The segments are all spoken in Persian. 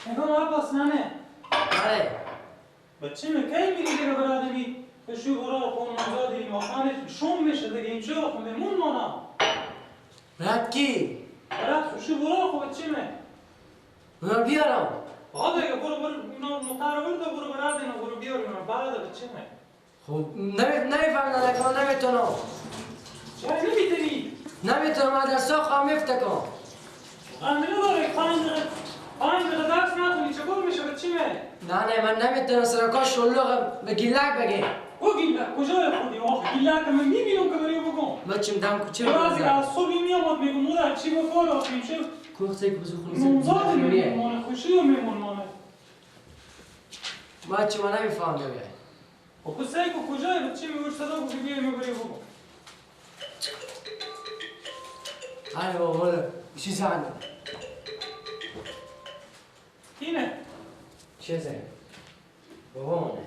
نگاه عباس ننه آره بچه کی میری دیگه برادری بشو برا خون مزادی مخانه شوم میشه دیگه اینجا خون میمون مانا برات کی؟ برات بشو برا خو بچه می اونا بیارم آه دیگه برو مقرر ده برو برادری برو بیار بعد بچه می خب نمیفهمم نکنم نمیتونم چرا نمیتونی؟ نمیتونم مدرسه خواهم میفتکم آمینه داره پنج دقیقه درس نخونی چگاه میشه بچه می؟ نه من نمیتونم سرکا شلوغ به گیلک بگیم او گیلک کجای خودی آخه گیلک من میبینم که بری بگم بچم دم کوچه بعضی از صبحی میامد میگم مادر چی بکار آخه میشه کوخته که بزو خونی نمزاد میمونه خوشی میمون مانه بچه من نمیفهم دیگه و کسی که کجای بچه میگوش صدا بگی بیای میبری بگم آره بابا چی زنده اینه چه زنده بابا مانه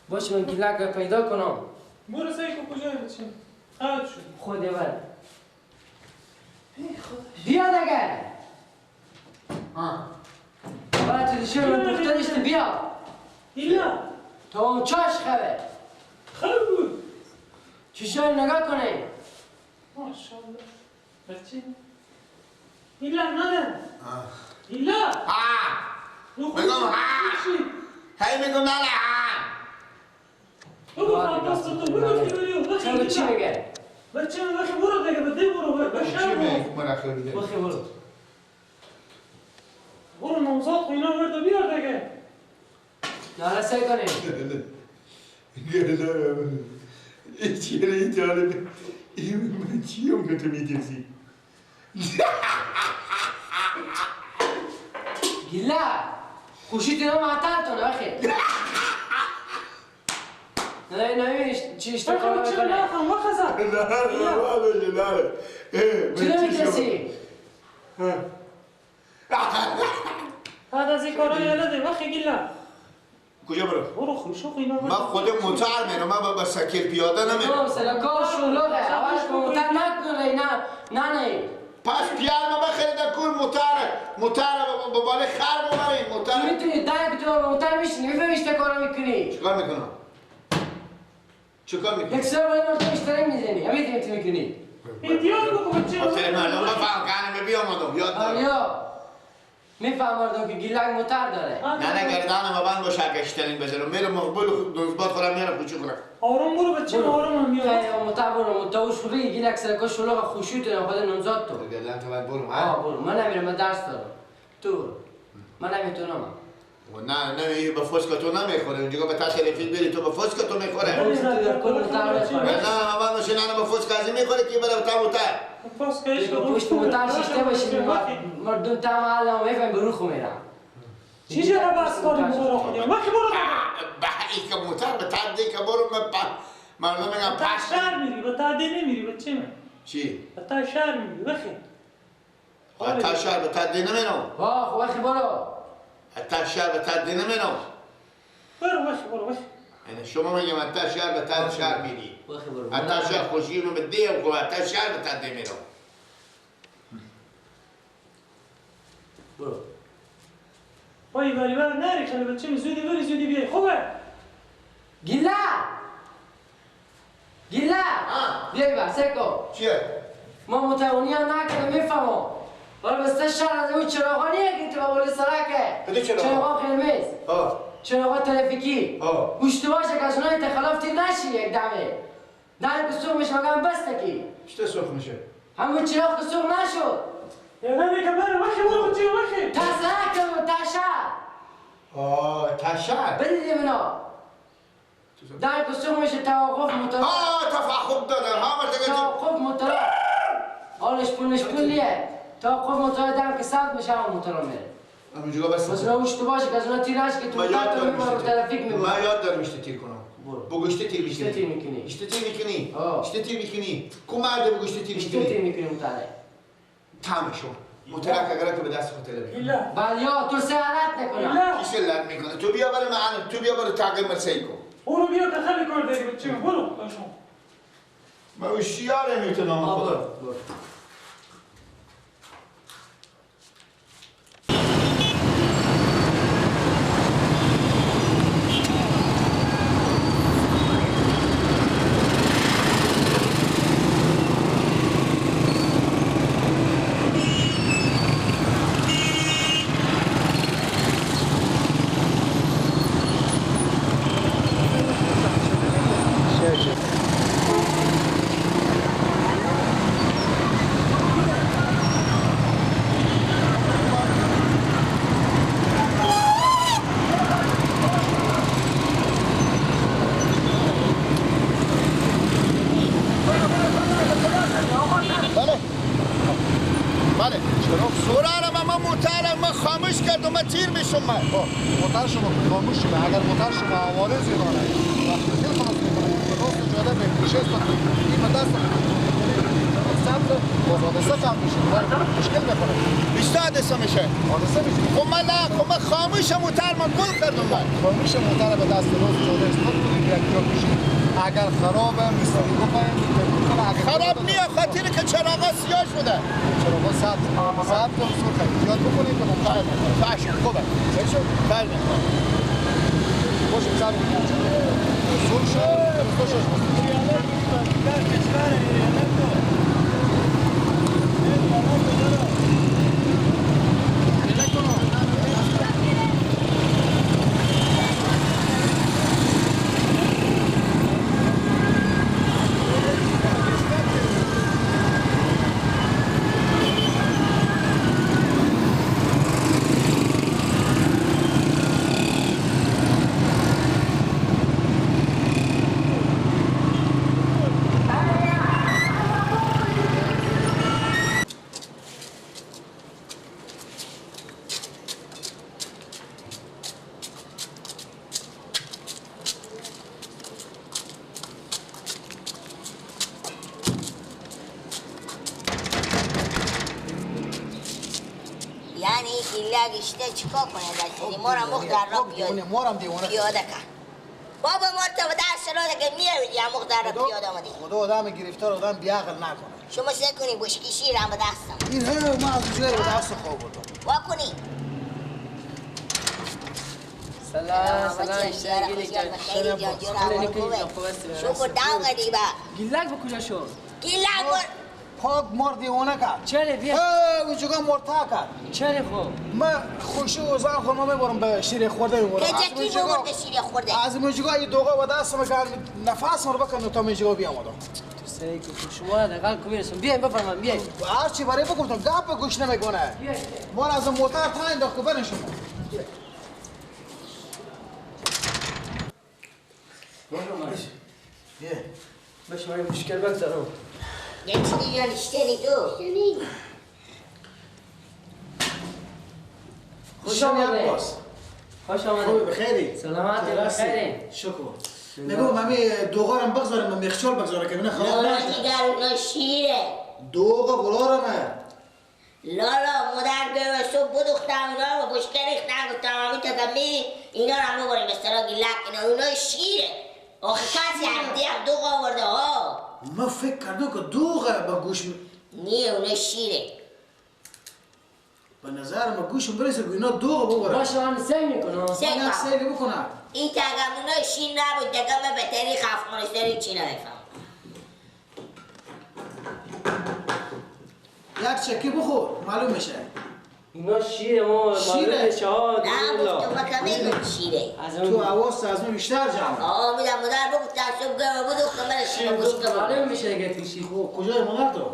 باشه من گیلک پیدا کنم برو سعی که کجای بچه خواهد شد خودی بر بیا دیگه باید تو دیشه من پخته نیستی بیا ایلا تو اون چاش خواه خواه بود چشای نگاه کنه ماشاءالله بچه ایلا نه ایلا میگم هی میگم نه بگو خواهد تو بگو که بریو چرا چی میگه؟ بچه من بخی برو دیگه بده برو بشر بخی برو برو نمزاد خوینا ورده بیار دیگه نالا سعی کنیم چیه جالبه من چیم که تو میترسی گیلا خوشی تینا معطل تو نبخی نمیبینیش چی اشتکار بچه میکنه نخم وخزا چرا میترسی؟ بعد از این کارا یاده وخی گیلا کجا برو؟ خوشو خوینا ورده من خودم موتر میرم من با سکل پیاده نمیرم سرکار شلوغه اولش که موتر نکنه نه پس پیار ما بخریدن کل موتر با بالا خر ببرین تو موتر میتونی دنگ تو موتر میشنی میفهمی اشتکار میکنی چیکار میکنم؟ چیکار میکنی؟ یک سر باید مرتب اشترک میزنی همیتی تو میکنی ایدیال بگو بچه خاطر مردم بفهم کنم بیامدم یاد دارم آریا میفهم مردم که گیلک موتر داره نه گردانم بند باشه اگه اشترین بزنم میرم مقبول دنزبات خورم میرم کوچه خورم آرام برو بچه آرام هم میاد خیلی موتر برو موتر شوری گیلک سرکار شلوغ خوشی تو خود نمزاد تو گردان تو باید برم برو من نمیرم من درس دارم تو من نمیتونم نه به فسکا تو نمیخوره اونجا به تاثیر فیلم بری تو به فسکا تو میخوره نه من باشه نه به فسکا ازی میخوره که برای تا موتر پشت موتر شیشته باشی مردم تمام الان میفهم برو خو میرم چی جرا بس کنی برو خودی وقتی برو این که موتر به تر دی که برو مردم میگم تا شهر میری به تا دی نمیری بچه من چی؟ به تا شهر میری وقتی تا شهر به تا دی نمیرم خب وقتی برو تا شهر به تا دی نمیرم برو یعنی شما میگم تا شهر به تا شهر میری تا شهر خوشی رو به دی و تا شهر به تا دی میرم برو وای ولی نری کنه بچه من زودی بیای خوبه گیلا بیای بر سکو چیه؟ ما متعاونی ها نکنه میفهمم ولی بسته شهر از اون چراغانیه که تو با بولی سرکه کدوم چراغ؟ چراغ قرمز چراغ ترافیکی گوشت باشه که از اونهای تخلاف تیر نشی یک دمه در که سوق میشه مگم بسته کی چطور سرخ میشه؟ همون چراغ که سوق نشد یادم که برو برو بچه وقتی تسرکم تا شهر بدیدیم اینا در که سوق میشه توقف مطلق تفاهم دادم توقف مطلق حالش پولیه توقف مطلق در که سخت میشه همون مطلق میره همونجا بس بس اونها گوشت باشه که از اونها تیر نشه که تو مطلق تو میباره ترافیک میباره من یاد دارم اشته تیر کنم بگو اشته تیر میکنی اشته تیر میکنی اشته تیر میکنی کو مرده بگو اشته تیر اشته تیر میکنی مطلق تمام شد مطلق اگر که به دست خود ایلا بلیا تو سهرت نکنم کی سلت میکنه تو بیا برای من تو بیا برای تاقل مرسی کن برو بیا که خیلی کار داری بچه من برو باشم من اوشیاره میتونم خدا برو سرارم اما موترم من خاموش کردم من تیر میشم من موتر شما خاموش شده اگر موتر شما آواره زیرانه وقتی دل خلاص میکنه راست جاده به پیشه است این به دست سمت باز حادثه کم میشه مشکل میکنه بیشتر حادثه میشه حادثه میشه خب من خاموش موتر من گل کردم من خاموش موتر به دست راست جاده است یک جا میشه اگر خرابه مثل گفتم خراب نیه خاطر که چراغا سیاه شده چراغا سبز کن سرخه یاد بکنید که ممکنه باشه خوبه بله خوش بزن سرخ شد خوشش یعنی گیله گشته چیکار کنه داشتی مارم مختار را پیاده کن بابا مرتب دست را که میروید یا مختار را پیاده آمدی خدا آدم گرفتار آدم بیعقل نکنه شما سه کنی بشکی شیر هم به دستم این ما از جگر به دست خواب بودم واکنی سلام خیلی جان جورا خوبه شکر داو قدیبا گیلک به کجا شد؟ گیله بر پاک مرد دیوانه کرد چرا بیا اونجا مرتا کرد چرا خب من خوشی و زن خورما میبرم به شیر خورده میبرم که جکی ببرده شیر خورده از اینجا این دوغا به دست میگن نفس رو بکن تا اینجا بیام آدم تو سعی که شما حداقل کویرسون بیاین بفرمایید بیاین هر چی برای بگفتم گپ گوش نمیکنه ما از موتر تا انداخت برین شما باشه من مشکل بگذارم یه چیزی یا نشتنی تو خوش آمده خوش آمده بخیری سلامتی بخیری شکر نگو ممی دوغارم بگذارم من میخچال بگذارم که من خراب لالا نشه دیگر اونا شیره دوغا بلارمه لالا مادر به صبح بدوختم اونا رو بشکه ریختم و تمامی تدمی اینا رو هم ببریم بسترا گیلک اینا اونا شیره آخه کسی هم دیگه دوغ آورده ها من فکر کردم که دوغه با گوش نیه اونا شیره به نظر من گوشم برسه که اینا دوغه ببرم باشه من سعی میکنم من یک سیلی بکنم این تاگم اونا شیر نبود دیگه من به تاریخ افغانستانی چی نمیفهم یک چکی بخور معلوم میشه اینا شیر ما شیره؟ مالک شهاد نه گفتم من کمی شیره تو حواست از من بیشتر جمع آه میدم مادر بگفتم صبح گرم بدوختم من شیر شیر گفت بشکه معلوم بود میشه اگه پیشی خب کجای مادر تو؟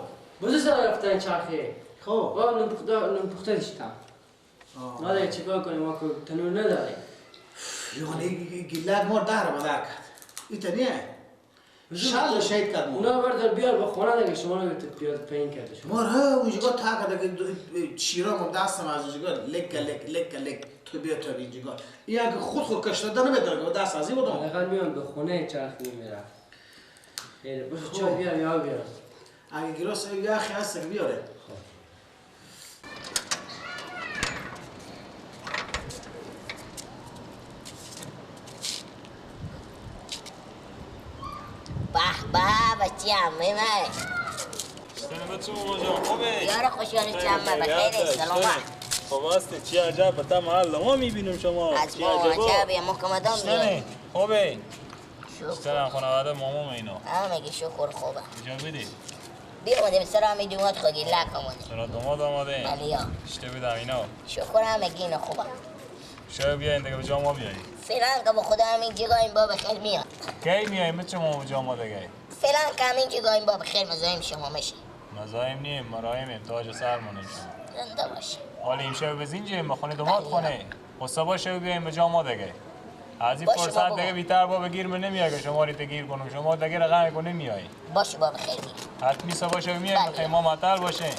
بزرگ سر رفتن چرخه خب با نمپخته داشتم ما چیکار کنیم ما که تنور نداریم یعنی گیلک ما در مادر کرد ایتا نیه شل شهید کرد ما اونا بردار بیار با خونه دیگه شما رو پیاده پایین کرده شما ما را اونجا تا کرده که شیرام هم دستم از اونجا لک تو بیا تا اینجا این اگه خود کشتاده نمیداره که دست ازی بودم حداقل میان به خونه چرخ میمیرم خیلی باشه چای بیار یا بیار اگه گلاس یخی هست که بیاره به به بچی عمه من بچه ماما جان خوبه؟ یار خوشیانی چمه بخیر سلامت خب هستی چی عجب به تا محل ما میبینیم شما از ما عجبه محکمدان بیایی خوبه؟ شکر چطور خانواده ماما اینا؟ همه میگه شکر خوبه اینجا بیدی؟ بیا آمدیم سر همی دومات خودی لک آمدیم چرا دوماد آماده؟ بله یا اشته بیدم اینا شکر همه گینه خوبه شاید بیاین دیگه به جا ما بیایی فعلا که با خدا همین جگاه این باب خیر میاد کی میاییم بچه ما به جا ما دیگه؟ فعلا که همین جگاه این باب خیر مزایم شما میشه مزایم نیم مراهمیم تاج سرمونیم شما زنده باشه حالا این شب بزینجیم به خونه دوماد خونه و صبح شب بیاییم به جا ما دیگه از این باشه فرصت بابا. دیگه بیتر با بگیر من نمیای که شما ریت گیر کنم شما دیگه رقم کنه نمیای باشه باب خیر میاد حتمی صبح شب میای بله. که ما معطل باشه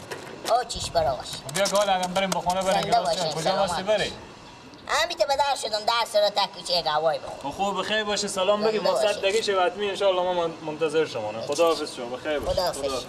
چیش برا باش. بیا گال اگه بریم به خونه بریم زنده باشی، کجا سلامت واسه بری؟ همیته به در شدم درس را تکیچه گوای بخون. خوب بخیر باشه سلام بگی زنده مقصد باشی. دقیقه شب حتمی ان شاء الله ما منتظر شما. خداحافظ شما بخیر باشه. خداحافظ.